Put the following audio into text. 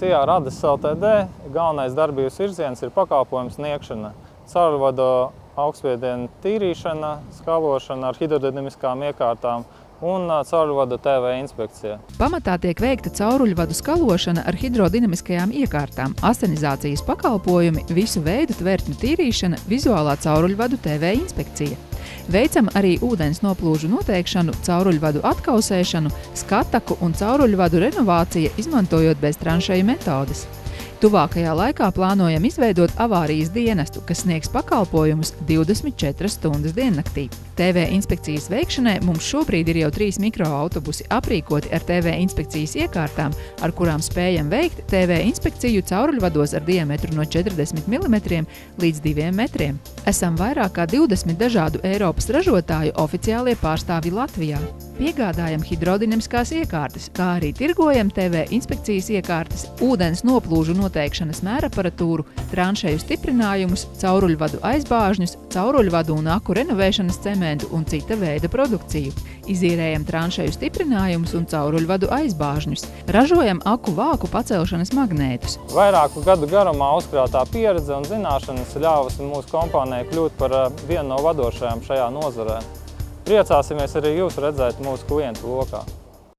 Cijā Rades Ltd. Galvenais darbības virziens ir pakalpojumu sniegšana, caurulvadu augstspiediena tīrīšana, skalošana ar hidrodinamiskām iekārtām un caurulvadu TV inspekcija. Pamatā tiek veikta cauruļvadu skalošana ar hidrodinamiskajām iekārtām, asenizācijas pakalpojumi, visu veidu tvertņu tīrīšana, vizuālā cauruļvadu TV inspekcija. Veicam arī ūdens noplūžu noteikšanu, cauruļvadu atkausēšanu, skataku un cauruļvadu renovācija, izmantojot beztranšeju metodes. Tuvākajā laikā plānojam izveidot avārijas dienestu, kas sniegs pakalpojumus 24 stundas diennaktī. TV inspekcijas veikšanai mums šobrīd ir jau 3 mikroautobusi aprīkoti ar TV inspekcijas iekārtām, ar kurām spējam veikt TV inspekciju cauruļvados ar diametru no 40 mm līdz 2 metriem. Esam vairāk kā 20 dažādu Eiropas ražotāju oficiālie pārstāvji Latvijā. Piegādājam hidrodinamiskās iekārtas, kā arī tirgojam TV inspekcijas iekārtas, ūdens noplūžu noteikšanas mēraparatūru, tranšeju stiprinājumus, cauruļvadu aizbāžņus, cauruļvadu un aku renovēšanas cementu un cita veida produkciju. Izīrējam tranšeju stiprinājumus un cauruļvadu aizbāžņus. Ražojam aku vāku pacelšanas magnētus. Vairāku gadu garumā uzkrātā pieredze un zināšanas ļāvusi mūsu kompānijai kļūt par vienu no vadošajām šajā nozarē. Priecāsimies arī jūs redzēt mūsu klientu lokā.